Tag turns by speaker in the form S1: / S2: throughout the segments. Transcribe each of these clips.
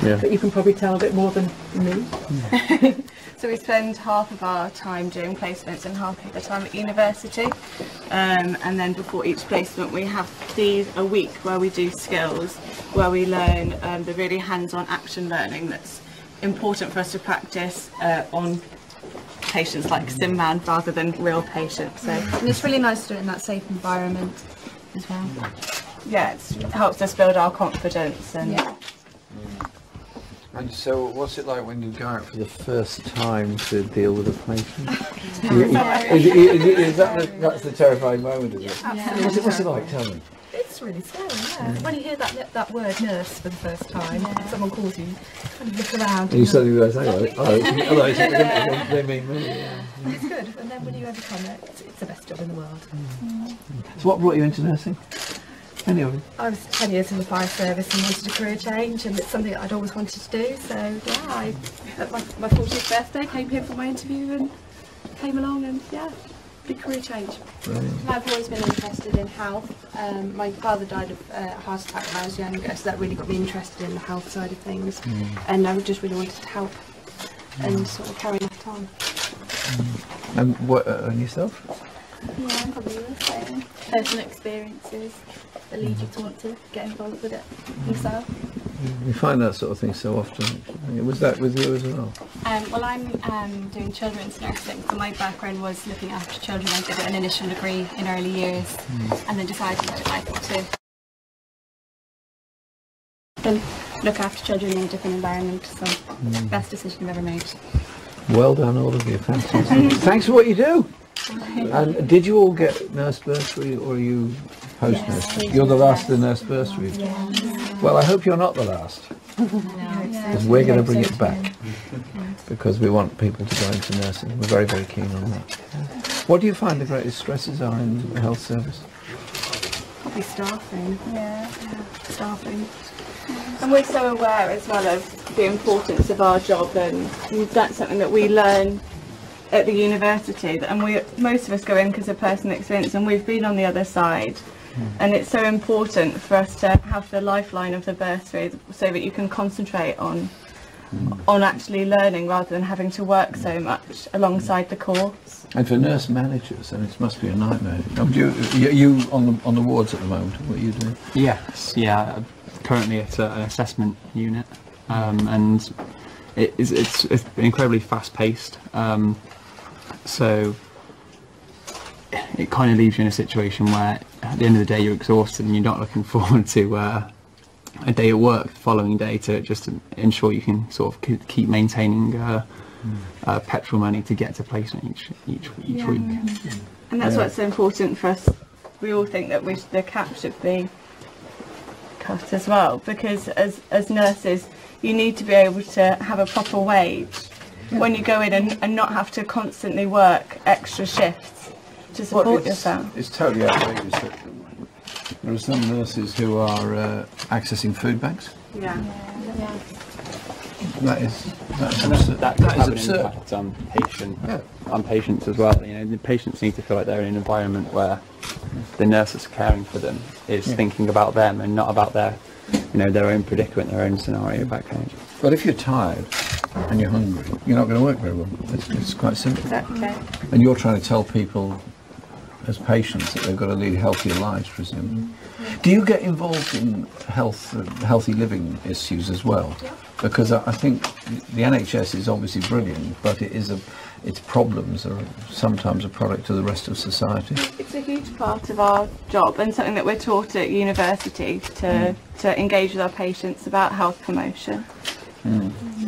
S1: but you can probably tell a bit more than me.
S2: So we spend half of our time doing placements and half of the time at university, and then before each placement we have a week where we do skills, where we learn the really hands-on action learning that's important for us to practice on patients like SimMan rather than real patients. So,
S3: and it's really nice to do it in that safe environment as well.
S2: Yeah, it helps us build our confidence. And
S3: yeah.
S4: And so, what's it like when you go out for the first time to deal with a patient? That's the terrifying moment, is it?
S3: Absolutely.
S4: What's it like? Tell me.
S3: It's really scary, yeah. When you hear that word nurse for the first time, someone calls you, kind of look around.
S4: And you suddenly realise, hello, they mean me. Yeah.
S3: And it's good, and then when you overcome it, it's the best job in the world.
S4: So what brought you into nursing? Any of you?
S3: I was 10 years in the fire service and wanted a career change, and it's something that I'd always wanted to do, so yeah, I, at my 40th birthday, came here for my interview and came along, and yeah, big career change.
S4: Brilliant.
S5: I've always been interested in health. My father died of a heart attack when I was younger, so that really got me interested in the health side of things, and I just really wanted to help and sort of carry that on.
S4: And what, and yourself?
S5: Yeah, probably the same. Personal experiences that lead you to want to get involved with it yourself.
S4: You find that sort of thing so often. Was that with you as well?
S5: Well, I'm doing children's nursing, so my background was looking after children. I did an initial degree in early years and then decided that I'd like to look after children in a different environment, so best decision I've ever made.
S4: Well done, all of you. Thanks for what you do. And did you all get nurse bursary, or are you post-nursery? You're the last of the nurse bursary. Well, I hope you're not the last, because we're going to bring it back, because we want people to go into nursing. We're very, very keen on that. What do you find the greatest stresses are in the health service?
S2: probably staffing. Yeah, staffing. And we're so aware as well of the importance of our job, and that's something that we learn at the university, and most of us go in because of personal experience, and we've been on the other side, and it's so important for us to have the lifeline of the bursary so that you can concentrate on actually learning rather than having to work so much alongside the course.
S4: And for nurse managers, and it must be a nightmare. Are you on the wards at the moment? What are you doing?
S6: Yes, yeah. Currently at an assessment unit, and it's incredibly fast-paced. So it kind of leaves you in a situation where at the end of the day you're exhausted and you're not looking forward to a day at work the following day to just ensure you can sort of keep maintaining petrol money to get to placement each week.
S2: And that's what's so important for us. We all think that the cap should be cut as well, because as nurses you need to be able to have a proper wage when you go in and not have to constantly work extra shifts to support yourself.
S4: It's totally outrageous that there are some nurses who are accessing food banks. That is absurd.
S6: That is absurd. Impact on patients as well. You know, the patients need to feel like they're in an environment where the nurse that's caring for them is thinking about them and not about their own predicament, their own scenario back home.
S4: But if you're tired and you're hungry, you're not going to work very well. It's quite simple.
S2: Exactly.
S4: And you're trying to tell people as patients that they've got to lead healthier lives, presumably. Do you get involved in healthy living issues as well? Because I think the NHS is obviously brilliant, but its problems are sometimes a product of the rest of society.
S2: It's a huge part of our job, and something that we're taught at university to engage with our patients about health promotion.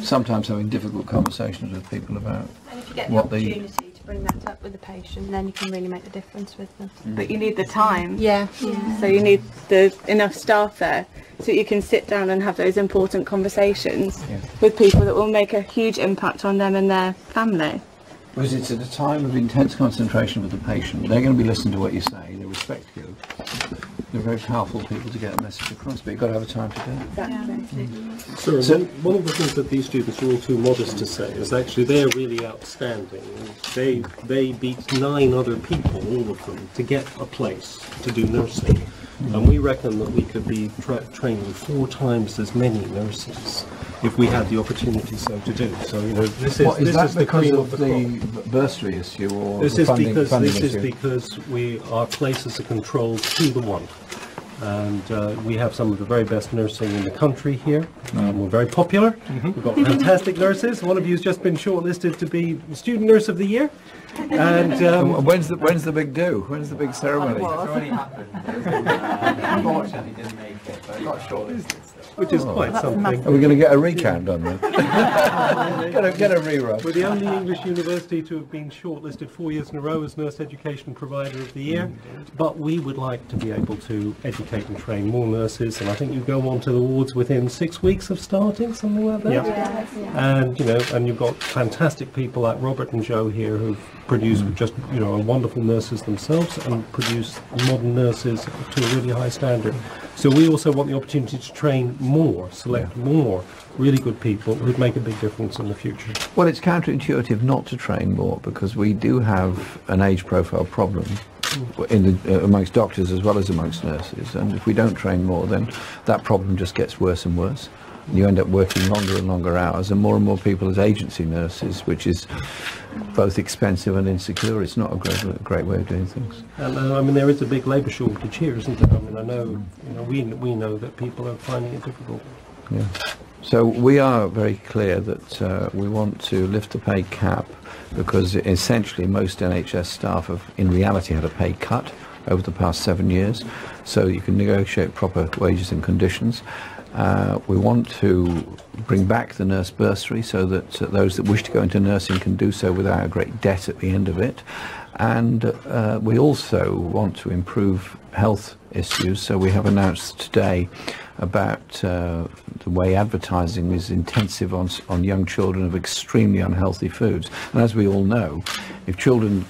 S4: Sometimes having difficult conversations with people about
S5: And if you get the
S4: what
S5: opportunity to bring that up with the patient, then you can really make the difference with them.
S2: But you need the time.
S3: Yeah.
S2: So you need enough staff there so that you can sit down and have those important conversations with people that will make a huge impact on them and their family.
S4: Because it's at a time of intense concentration with the patient. They're going to be listening to what you say, they respect you. They're very powerful people to get a message across, but you've got to have a time to do it.
S2: Exactly.
S7: So one of the things that these students are all too modest to say is actually they're really outstanding. They beat 9 other people, all of them, to get a place to do nursing. and we reckon that we could be training 4 times as many nurses if we had the opportunity so to do. So this is the cream of the
S4: bursary issue or
S7: this
S4: the
S7: is
S4: funding,
S7: because
S4: funding
S7: this
S4: issue?
S7: is because our places are controlled 2 to 1. And we have some of the very best nursing in the country here. We're very popular. We've got fantastic nurses. One of you has just been shortlisted to be Student Nurse of the Year. And
S4: when's the big do? When's the big ceremony?
S6: It's already happened. Unfortunately, didn't make it, but I got shortlisted.
S7: which is quite something.
S4: Are we going to get a recount on that? get a rerun.
S7: We're the only English university to have been shortlisted 4 years in a row as Nurse Education Provider of the Year, but we would like to be able to educate and train more nurses, and I think you go on to the awards within 6 weeks of starting, something like that. And and you've got fantastic people like Robert and Joe here who've produced just wonderful nurses themselves and produce modern nurses to a really high standard. So we also want the opportunity to train more, select more really good people who'd make a big difference in the future.
S4: Well, it's counterintuitive not to train more because we do have an age profile problem amongst doctors as well as amongst nurses, and if we don't train more, then that problem just gets worse and worse. You end up working longer and longer hours, and more people as agency nurses, which is both expensive and insecure. It's not a great way of doing things.
S7: And I mean, there is a big labour shortage here, isn't there? I mean, I know, we know that people are finding it difficult.
S4: Yeah. So we are very clear that we want to lift the pay cap because essentially most NHS staff have in reality had a pay cut over the past 7 years, so you can negotiate proper wages and conditions. We want to bring back the nurse bursary so that those that wish to go into nursing can do so without a great debt at the end of it. And we also want to improve health issues, so we have announced today about the way advertising is intensive on young children of extremely unhealthy foods. And as we all know, if children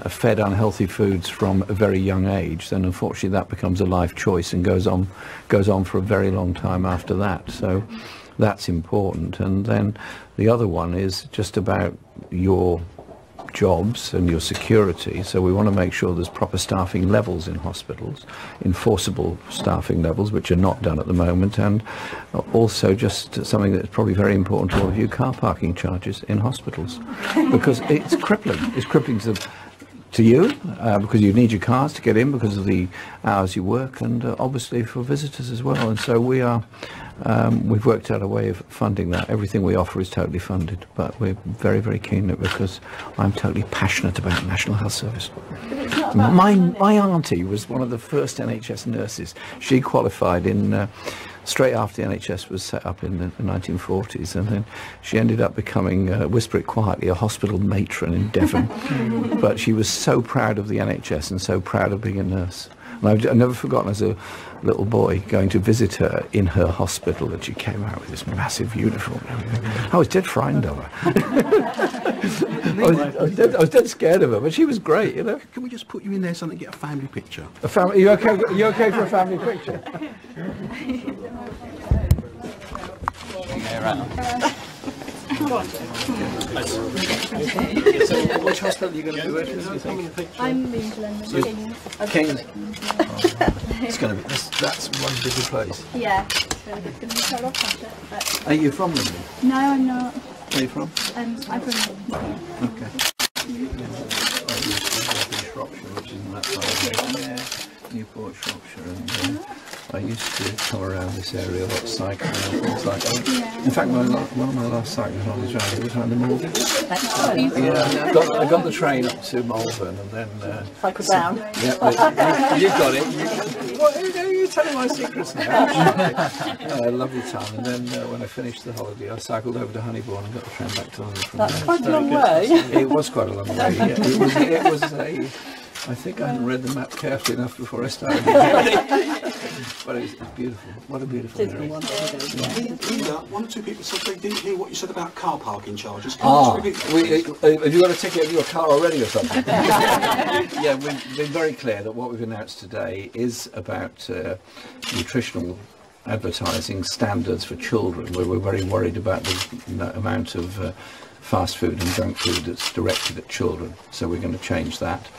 S4: are fed unhealthy foods from a very young age, then unfortunately that becomes a life choice and goes on for a very long time after that. So that's important. And then the other one is just about your jobs and your security. So we want to make sure there's proper staffing levels in hospitals, enforceable staffing levels, which are not done at the moment, and also just something that's probably very important to all of you, car parking charges in hospitals, because it's crippling. It's crippling to you, because you need your cars to get in because of the hours you work, and obviously for visitors as well. And so we've worked out a way of funding that. Everything we offer is totally funded, but we're very, very keen at it because I'm totally passionate about the National Health Service. My auntie was one of the first NHS nurses. She qualified in straight after the NHS was set up in the 1940s, and then she ended up becoming, whisper it quietly, a hospital matron in Devon. But she was so proud of the NHS and so proud of being a nurse. And I've never forgotten as a little boy going to visit her in her hospital, that she came out with this massive uniform and everything. I was dead frightened of her. I was dead scared of her, but she was great, you know.
S8: Can we just put you in there so they get a family picture?
S4: A family? You okay? You okay for a family picture?
S8: Which hospital are you going to do it?
S5: I'm England.
S4: King's. It's going to be. That's one big place.
S5: Yeah. So it's going to be quite off after, but
S4: Are you from London?
S5: no, I'm not.
S4: Where are you from?
S5: I'm from
S4: Okay. I used to live in Shropshire, which isn't that far away. Yeah. Newport, Shropshire, and I used to come around this area a lot, cycling and things like that. In fact, one of my last cycling holidays around the Malvern. Yeah, I got the train up to Malvern and then
S1: Cycle down.
S4: Yeah, you got it. You're telling my secrets now. A lovely time, and then when I finished the holiday, I cycled over to Honeybourne and got the train back to London from
S1: That's
S4: there.
S1: quite a long way.
S4: It was quite a long way. Yeah. It was a. I think I hadn't read the map carefully enough before I started. But it's beautiful. What a beautiful area.
S8: One or two people said they didn't hear what you said about car parking charges.
S4: Have you got a ticket in your car already or something? Yeah, we've been very clear that what we've announced today is about nutritional advertising standards for children, where we're very worried about the amount of fast food and junk food that's directed at children. So we're going to change that.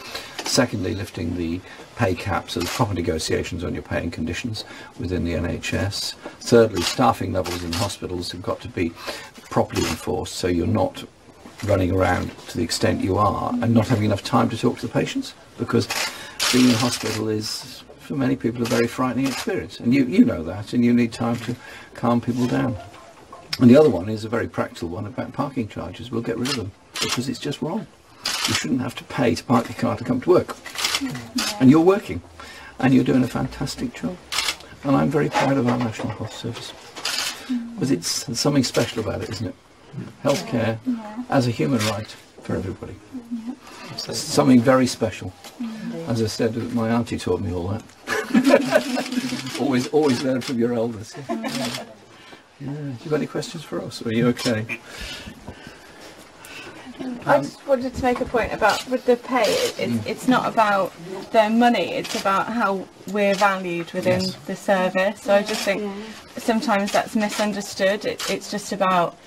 S4: Secondly, lifting the pay cap, so there's proper negotiations on your pay and conditions within the NHS. Thirdly, staffing levels in hospitals have got to be properly enforced, so you're not running around to the extent you are and not having enough time to talk to the patients, because being in hospital is, for many people, a very frightening experience, and you know that, and you need time to calm people down. And the other one is a very practical one about parking charges. We'll get rid of them because it's just wrong. You shouldn't have to pay to park your car to come to work. And you're working, and you're doing a fantastic job. And I'm very proud of our National Health Service, because it's something special about it, isn't it? Healthcare as a human right for everybody. It's something very special. As I said, my auntie taught me all that. always learn from your elders. Yeah. Do you have any questions for us, or are you okay?
S2: I just wanted to make a point about with the pay. It's not about the money, it's about how we're valued within the service. So I just think sometimes that's misunderstood. It's just about,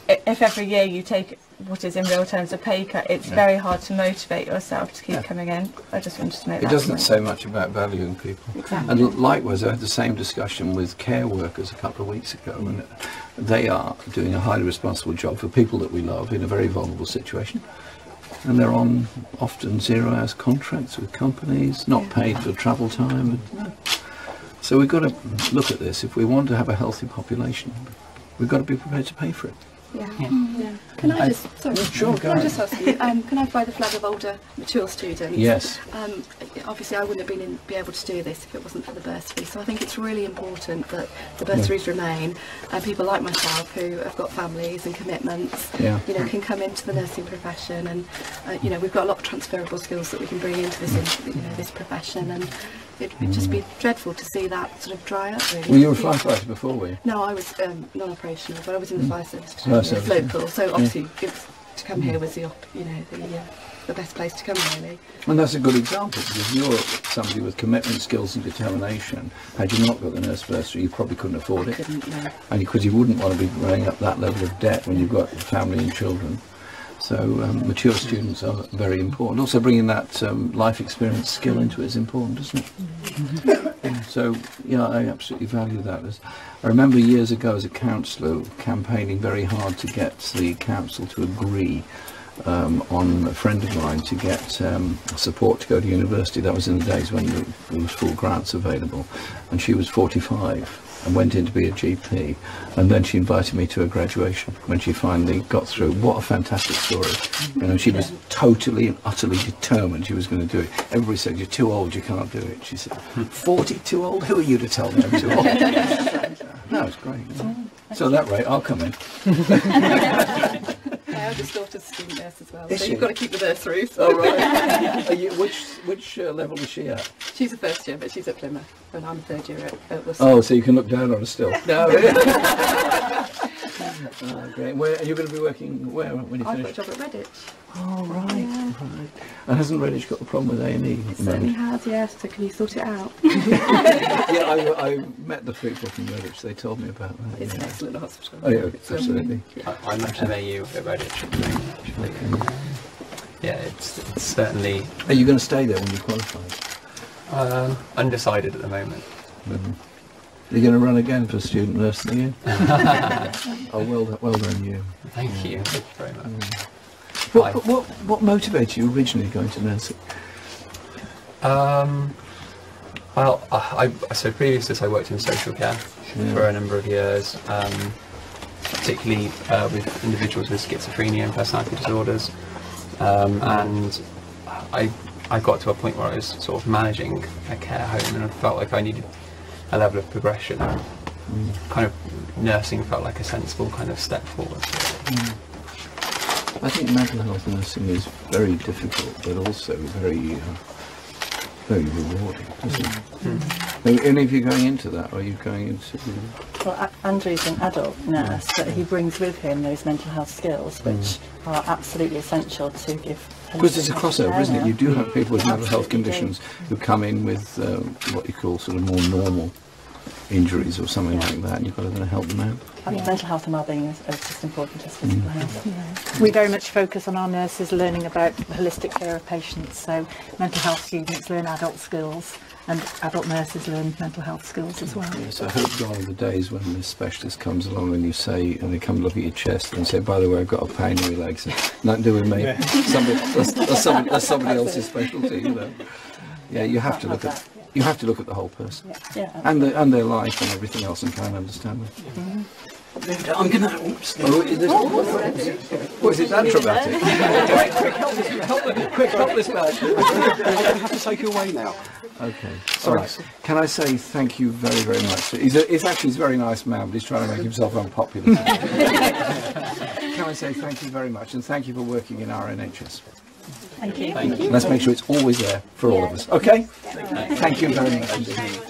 S2: if every year you take what is in real terms a pay cut, it's very hard to motivate yourself to keep coming in. I just wanted to make that point.
S4: It doesn't say much about valuing people.
S2: Exactly.
S4: And likewise, I had the same discussion with care workers a couple of weeks ago, and they are doing a highly responsible job for people that we love in a very vulnerable situation. And they're on often 0-hours contracts with companies, not paid for travel time. So we've got to look at this. If we want to have a healthy population, we've got to be prepared to pay for it.
S3: Can I just, sorry,
S4: Sure,
S3: can I just ask you, can I fly the flag of older, mature students?
S4: Yes.
S3: Obviously I wouldn't have be able to do this if it wasn't for the bursary, so I think it's really important that the bursaries remain, and people like myself who have got families and commitments, can come into the nursing profession, and we've got a lot of transferable skills that we can bring into this, this profession, and it'd just be dreadful to see that sort of dry up, really.
S4: Well, you were a firefighter before, were you?
S3: No, I was non-operational, but I was in the fire service, local, so obviously to come here was the best place to come, really.
S4: And that's a good example, because you're somebody with commitment, skills and determination. Had you not got the nurse bursary, you probably couldn't afford it. And because you wouldn't want to be running up that level of debt when you've got family and children. So mature students are very important. Also bringing that life experience skill into it is important, isn't it? So, I absolutely value that. I remember years ago as a counsellor campaigning very hard to get the council to agree on a friend of mine to get support to go to university. That was in the days when there was full grants available. And she was 45. And went in to be a GP, and then she invited me to a graduation when she finally got through. What a fantastic story. She was totally and utterly determined she was going to do it. Everybody said, you're too old, you can't do it. She said, 40, too old? Who are you to tell me I'm too old? No, it's great. So at that rate, I'll come in.
S3: My eldest daughter's a student nurse as well, so you've got to keep the bursary.
S4: Oh, right. Which level is she at?
S3: She's a first year, but she's at Plymouth, and I'm third year at Worcester.
S4: Oh, so you can look down on her still? No. Great. Where are you going to be working? Where when you finish?
S3: I've got a job at Redditch.
S4: Oh, right. And hasn't Redditch got a problem with A&E?
S3: It certainly has, yes. So can you sort it out?
S4: I met the people from Redditch. They told me about that.
S3: It's an excellent hospital.
S4: Oh, yeah, absolutely.
S6: I'm at AU at Redditch at the moment, actually. Yeah, it's certainly...
S4: Are you going to stay there when you qualify?
S6: Undecided at the moment.
S4: Are you going to run again for student nurse of the year? Oh, well done you.
S6: Thank you very much.
S4: What motivated you originally going to nursing?
S6: Well, so previous to this I worked in social care for a number of years, particularly with individuals with schizophrenia and personality disorders, and I got to a point where I was sort of managing a care home, and I felt like I needed a level of progression. Kind of nursing felt like a sensible kind of step forward.
S4: I think mental health nursing is very difficult, but also very rewarding, isn't it? And if you're going into that, or are you going into...
S1: Well, Andrew's an adult nurse, but he brings with him those mental health skills, which are absolutely essential to give...
S4: Because there's a crossover, isn't it? You do have people with mental health conditions who come in with what you call sort of more normal injuries or something like that, and you've got to help them out.
S1: Mental health and wellbeing is just important as physical health.
S9: We very much focus on our nurses learning about the holistic care of patients, so mental health students learn adult skills and adult nurses learn mental health skills as well.
S4: Yes, I hope gone are the days when this specialist comes along and you say, and they come look at your chest and say, by the way, I've got a pain in my legs. Nothing to do with me. That's somebody else's specialty, you know. Yeah, you have to look at the whole person and their life and everything else and try and understand them. I'm going to... Was it that traumatic? Quick, help this man.
S8: I'm going to have to take you away now.
S4: Okay. All right. Can I say thank you very, very much? He's actually a very nice man, but he's trying to make himself unpopular. Can I say thank you very much, and thank you for working in our NHS.
S1: Thank you.
S4: Let's make sure it's always there for all of us. Okay? Thank you very much indeed.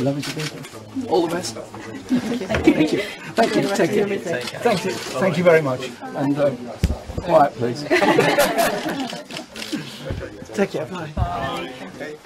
S4: Lovely to be here. All the best. Thank you. Thank you. Take care. Thank you. Thank you very much. And quiet, please. Take care. Bye.